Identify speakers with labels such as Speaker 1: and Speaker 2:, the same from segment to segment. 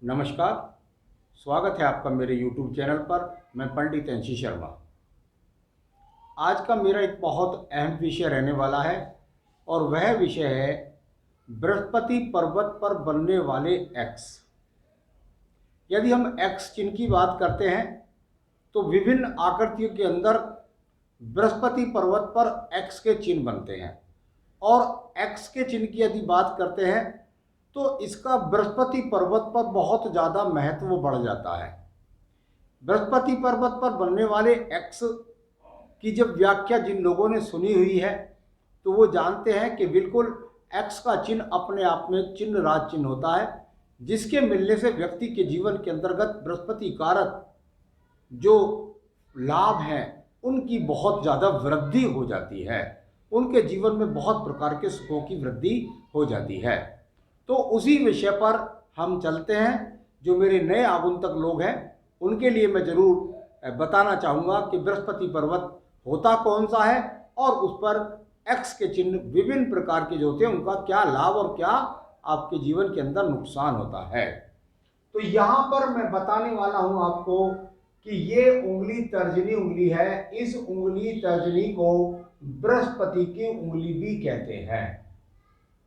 Speaker 1: नमस्कार। स्वागत है आपका मेरे YouTube चैनल पर। मैं पंडित एनसी शर्मा। आज का मेरा एक बहुत अहम विषय रहने वाला है और वह विषय है बृहस्पति पर्वत पर बनने वाले एक्स। यदि हम एक्स चिन्ह की बात करते हैं तो विभिन्न आकृतियों के अंदर बृहस्पति पर्वत पर एक्स के चिन्ह बनते हैं और एक्स के चिन्ह की यदि बात करते हैं तो इसका बृहस्पति पर्वत पर बहुत ज़्यादा महत्व बढ़ जाता है। बृहस्पति पर्वत पर बनने वाले एक्स की जब व्याख्या जिन लोगों ने सुनी हुई है तो वो जानते हैं कि बिल्कुल एक्स का चिन्ह अपने आप में चिन्ह राज चिन्ह होता है, जिसके मिलने से व्यक्ति के जीवन के अंतर्गत बृहस्पति कारक जो लाभ हैं उनकी बहुत ज़्यादा वृद्धि हो जाती है। उनके जीवन में बहुत प्रकार के सुखों की वृद्धि हो जाती है। तो उसी विषय पर हम चलते हैं। जो मेरे नए आगंतुक लोग हैं उनके लिए मैं ज़रूर बताना चाहूँगा कि बृहस्पति पर्वत होता कौन सा है और उस पर एक्स के चिन्ह विभिन्न प्रकार के जो होते हैं उनका क्या लाभ और क्या आपके जीवन के अंदर नुकसान होता है। तो यहाँ पर मैं बताने वाला हूँ आपको कि ये उंगली तर्जनी उंगली है। इस उंगली तर्जनी को बृहस्पति की उंगली भी कहते हैं।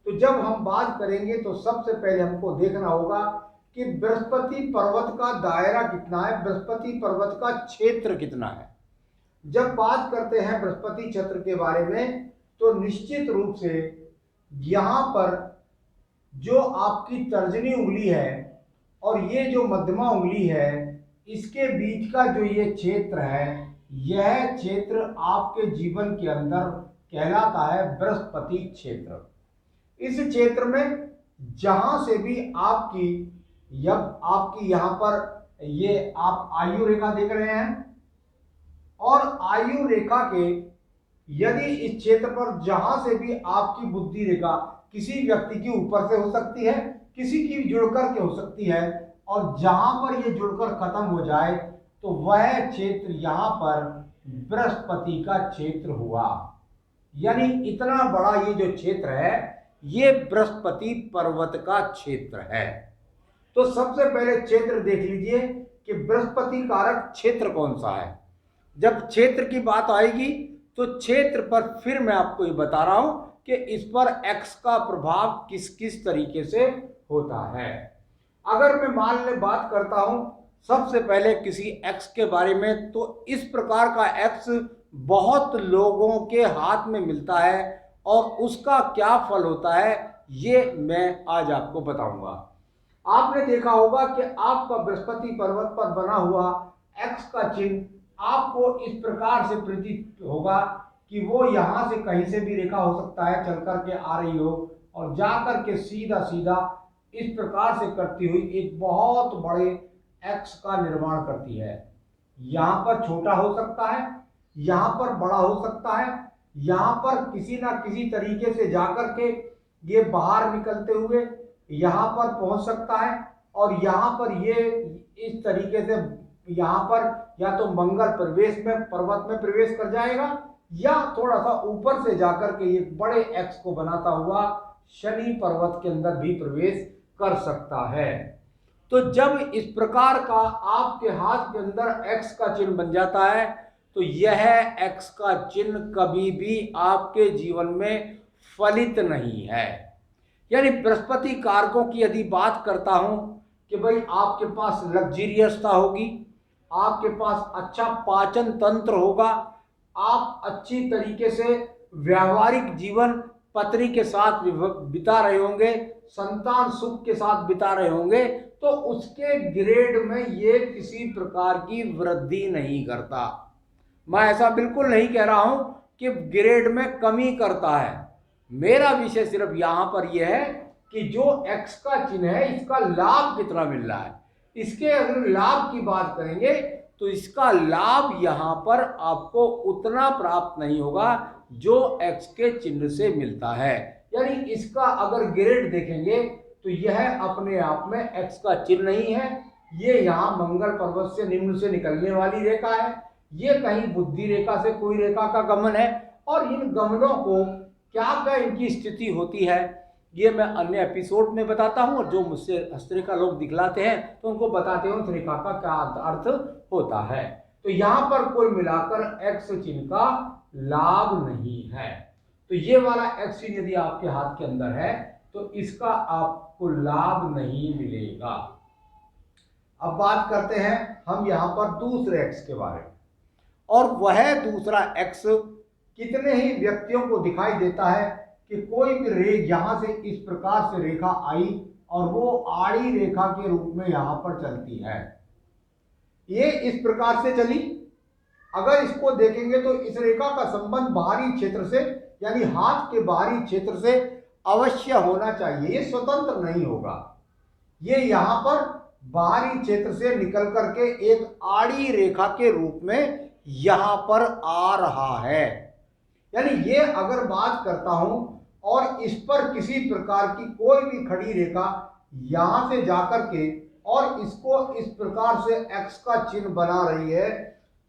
Speaker 1: तो जब हम बात करेंगे तो सबसे पहले हमको देखना होगा कि बृहस्पति पर्वत का दायरा कितना है, बृहस्पति पर्वत का क्षेत्र कितना है। जब बात करते हैं बृहस्पति क्षेत्र के बारे में तो निश्चित रूप से यहाँ पर जो आपकी तर्जनी उंगली है और ये जो मध्यमा उंगली है इसके बीच का जो ये क्षेत्र है, यह क्षेत्र आपके जीवन के अंदर कहलाता है बृहस्पति क्षेत्र। इस क्षेत्र में जहां से भी आपकी यहाँ पर ये आप आयु रेखा देख रहे हैं और आयु रेखा के यदि इस क्षेत्र पर जहां से भी आपकी बुद्धि रेखा किसी व्यक्ति की ऊपर से हो सकती है, किसी की जुड़कर के हो सकती है और जहां पर ये जुड़कर खत्म हो जाए तो वह क्षेत्र यहाँ पर बृहस्पति का क्षेत्र हुआ। यानी इतना बड़ा ये जो क्षेत्र है ये बृहस्पति पर्वत का क्षेत्र है। तो सबसे पहले क्षेत्र देख लीजिए कि बृहस्पति कारक क्षेत्र कौन सा है। जब क्षेत्र की बात आएगी तो क्षेत्र पर फिर मैं आपको ये बता रहा हूं कि इस पर एक्स का प्रभाव किस किस तरीके से होता है। अगर मैं मान ले बात करता हूं सबसे पहले किसी एक्स के बारे में, तो इस प्रकार का एक्स बहुत लोगों के हाथ में मिलता है और उसका क्या फल होता है ये मैं आज आपको बताऊंगा। आपने देखा होगा कि आपका बृहस्पति पर्वत पर बना हुआ एक्स का चिन्ह आपको इस प्रकार से प्रतीत होगा कि वो यहाँ से कहीं से भी रेखा हो सकता है चल करके आ रही हो और जा करके सीधा सीधा इस प्रकार से करती हुई एक बहुत बड़े एक्स का निर्माण करती है। यहाँ पर छोटा हो सकता है, यहाँ पर बड़ा हो सकता है, यहाँ पर किसी ना किसी तरीके से जाकर के ये बाहर निकलते हुए यहाँ पर पहुंच सकता है और यहाँ पर ये इस तरीके से यहाँ पर या तो मंगल प्रवेश में पर्वत में प्रवेश कर जाएगा या थोड़ा सा ऊपर से जाकर के ये बड़े एक्स को बनाता हुआ शनि पर्वत के अंदर भी प्रवेश कर सकता है। तो जब इस प्रकार का आपके हाथ के अंदर एक्स का चिन्ह बन जाता है तो यह एक्स का चिन्ह कभी भी आपके जीवन में फलित नहीं है। यानी बृहस्पति कारकों की यदि बात करता हूं कि भाई आपके पास लग्जरियसता होगी, आपके पास अच्छा पाचन तंत्र होगा, आप अच्छी तरीके से व्यावहारिक जीवन पत्नी के साथ बिता रहे होंगे, संतान सुख के साथ बिता रहे होंगे, तो उसके ग्रेड में ये किसी प्रकार की वृद्धि नहीं करता। मैं ऐसा बिल्कुल नहीं कह रहा हूं कि ग्रेड में कमी करता है। मेरा विषय सिर्फ यहां पर यह है कि जो एक्स का चिन्ह है इसका लाभ कितना मिल रहा है। इसके अगर लाभ की बात करेंगे तो इसका लाभ यहां पर आपको उतना प्राप्त नहीं होगा जो एक्स के चिन्ह से मिलता है। यानी इसका अगर ग्रेड देखेंगे तो यह अपने आप में एक्स का चिन्ह नहीं है। ये यहाँ मंगल पर्वत से निम्न से निकलने वाली रेखा है, ये कहीं बुद्धि रेखा से कोई रेखा का गमन है और इन गमनों को क्या क्या इनकी स्थिति होती है ये मैं अन्य एपिसोड में बताता हूँ, और जो मुझसे हस्तरेखा लोग दिखलाते हैं तो उनको बताते हूँ रेखा का क्या अर्थ होता है। तो यहाँ पर कुल मिलाकर एक्स चिन्ह का लाभ नहीं है। तो ये वाला एक्स चिन्ह यदि आपके हाथ के अंदर है तो इसका आपको लाभ नहीं मिलेगा। अब बात करते हैं हम यहाँ पर दूसरे एक्स के बारे में, और वह दूसरा एक्स कितने ही व्यक्तियों को दिखाई देता है कि कोई भी यहां से इस प्रकार से रेखा आई और वो आड़ी रेखा के रूप में यहां पर चलती है। ये इस प्रकार से चली, अगर इसको देखेंगे तो इस रेखा का संबंध बाहरी क्षेत्र से यानी हाथ के बाहरी क्षेत्र से अवश्य होना चाहिए, ये स्वतंत्र नहीं होगा। ये यहां पर बाहरी क्षेत्र से निकल करके एक आड़ी रेखा के रूप में यहां पर आ रहा है। यानी ये अगर बात करता हूं और इस पर किसी प्रकार की कोई भी खड़ी रेखा यहां से जाकर के और इसको इस प्रकार से एक्स का चिन्ह बना रही है,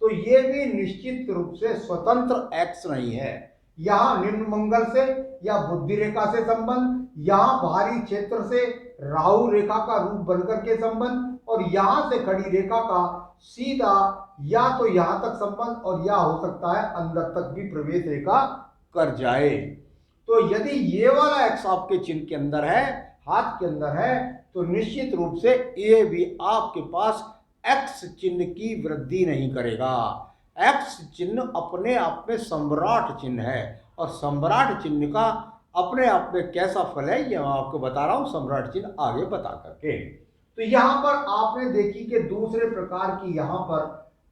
Speaker 1: तो ये भी निश्चित रूप से स्वतंत्र एक्स नहीं है। यहां निम्न मंगल से या बुद्धि रेखा से संबंध, यहां बाहरी क्षेत्र से राहु रेखा का रूप बनकर के संबंध, और यहां से खड़ी रेखा का सीधा या तो यहां तक संबंध और या हो सकता है अंदर तक भी प्रवेश रेखा कर जाए। तो यदि ये वाला एक्स आपके चिन्ह के अंदर है, हाथ के अंदर है, तो निश्चित रूप से ये भी आपके पास एक्स चिन्ह की वृद्धि नहीं करेगा। एक्स चिन्ह अपने आप में सम्राट चिन्ह है, और सम्राट चिन्ह का अपने आप में कैसा फल है ये मैं आपको बता रहा हूं सम्राट चिन्ह आगे बता करके। तो यहां पर आपने देखी कि दूसरे प्रकार की यहां पर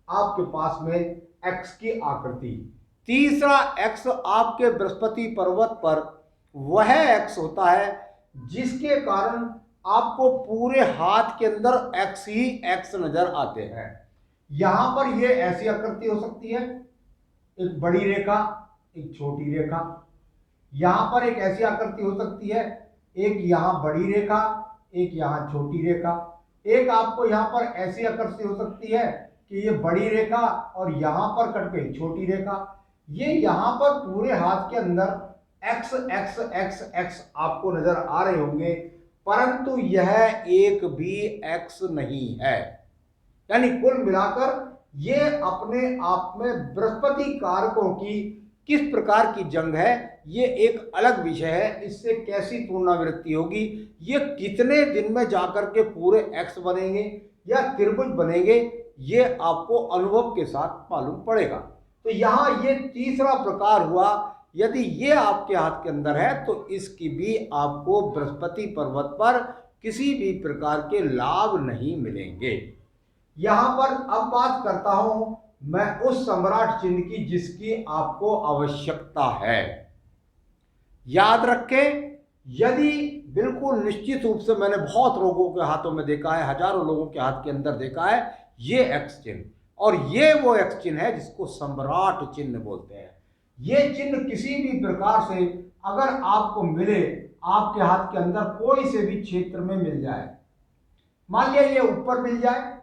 Speaker 1: आपके पास में एक्स की आकृति। तीसरा एक्स आपके बृहस्पति पर्वत पर वह एक्स होता है जिसके कारण आपको पूरे हाथ के अंदर एक्स ही एक्स नजर आते हैं। यहां पर यह ऐसी आकृति हो सकती है, एक बड़ी रेखा, एक छोटी रेखा। यहां पर एक ऐसी आकृति हो सकती है, एक यहां बड़ी रेखा, एक यहां छोटी रेखा। एक आपको यहां पर ऐसी आकृति हो सकती है कि ये बड़ी रेखा और यहां पर कट गई छोटी रेखा। ये यहां पर पूरे हाथ के अंदर एक्स एक्स एक्स एक्स आपको नजर आ रहे होंगे, परंतु यह एक भी एक्स नहीं है। यानी कुल मिलाकर ये अपने आप में बृहस्पति कारकों की किस प्रकार की जंग है ये एक अलग विषय है। इससे कैसी पुनरावृत्ति होगी, ये कितने दिन में जाकर के पूरे एक्स बनेंगे या त्रिभुज बनेंगे, ये आपको अनुभव के साथ मालूम पड़ेगा। तो यहाँ ये तीसरा प्रकार हुआ। यदि ये आपके हाथ के अंदर है तो इसकी भी आपको बृहस्पति पर्वत पर किसी भी प्रकार के लाभ नहीं मिलेंगे। यहां पर अब बात करता हूं मैं उस सम्राट चिन्ह की जिसकी आपको आवश्यकता है। याद रखें, यदि बिल्कुल निश्चित रूप से मैंने बहुत लोगों के हाथों में देखा है, हजारों लोगों के हाथ के अंदर देखा है ये एक्स चिन्ह, और ये वो एक्स चिन्ह है जिसको सम्राट चिन्ह बोलते हैं। ये चिन्ह किसी भी प्रकार से अगर आपको मिले, आपके हाथ के अंदर कोई से भी क्षेत्र में मिल जाए, मान लिया ये ऊपर मिल जाए,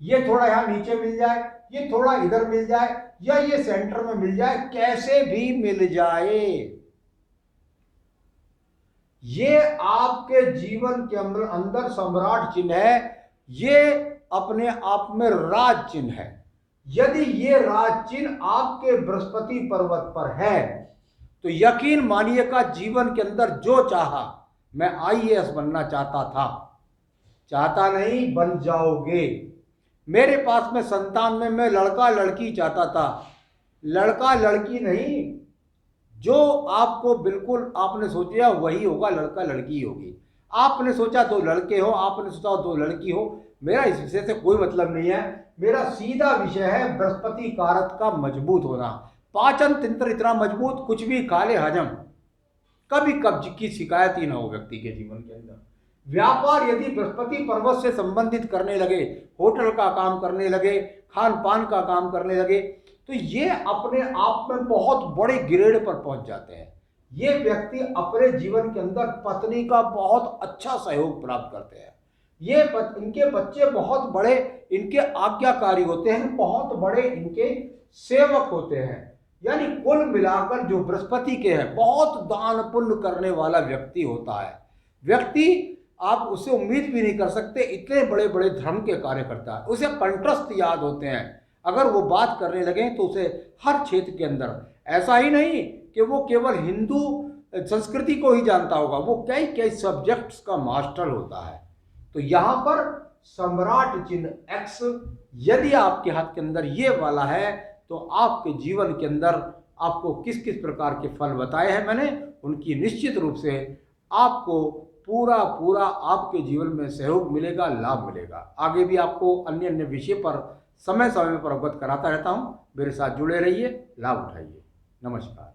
Speaker 1: ये थोड़ा यहां नीचे मिल जाए, ये थोड़ा इधर मिल जाए, या ये सेंटर में मिल जाए, कैसे भी मिल जाए, ये आपके जीवन के अंदर सम्राट चिन्ह है। ये अपने आप में राज चिन्ह है। यदि ये राज चिन्ह आपके बृहस्पति पर्वत पर है तो यकीन मानिएगा जीवन के अंदर जो चाहा, मैं आईएएस बनना चाहता था, चाहता नहीं बन जाओगे। मेरे पास में संतान में मैं लड़का लड़की चाहता था, लड़का लड़की नहीं, जो आपको बिल्कुल आपने सोचा वही होगा, लड़का लड़की होगी। आपने सोचा दो लड़के हो, आपने सोचा दो लड़की हो, मेरा इस विषय से कोई मतलब नहीं है। मेरा सीधा विषय है बृहस्पति कारक का मजबूत होना। पाचन तंत्र इतना मजबूत, कुछ भी खा ले हजम, कभी कब्ज की शिकायत ही ना हो व्यक्ति के जीवन के अंदर। व्यापार यदि बृहस्पति पर्वत से संबंधित करने लगे, होटल का काम करने लगे, खान पान का काम करने लगे, तो ये अपने आप में बहुत बड़े ग्रेड पर पहुंच जाते हैं। ये व्यक्ति अपने जीवन के अंदर पत्नी का बहुत अच्छा सहयोग प्राप्त करते हैं। ये इनके बच्चे बहुत बड़े इनके आज्ञाकारी होते हैं, बहुत बड़े इनके सेवक होते हैं। यानी कुल मिलाकर जो बृहस्पति के है, बहुत दान पुण्य करने वाला व्यक्ति होता है। व्यक्ति आप उससे उम्मीद भी नहीं कर सकते, इतने बड़े बड़े धर्म के कार्य करता है। उसे कंठस्थ याद होते हैं, अगर वो बात करने लगे तो उसे हर क्षेत्र के अंदर, ऐसा ही नहीं कि वो केवल हिंदू संस्कृति को ही जानता होगा, वो कई कई सब्जेक्ट्स का मास्टर होता है। तो यहाँ पर सम्राट चिन्ह एक्स यदि आपके हाथ के अंदर ये वाला है तो आपके जीवन के अंदर आपको किस किस प्रकार के फल बताए हैं मैंने, उनकी निश्चित रूप से आपको पूरा पूरा आपके जीवन में सहयोग मिलेगा, लाभ मिलेगा। आगे भी आपको अन्य अन्य विषय पर समय समय पर अवगत कराता रहता हूँ। मेरे साथ जुड़े रहिए, लाभ उठाइए। नमस्कार।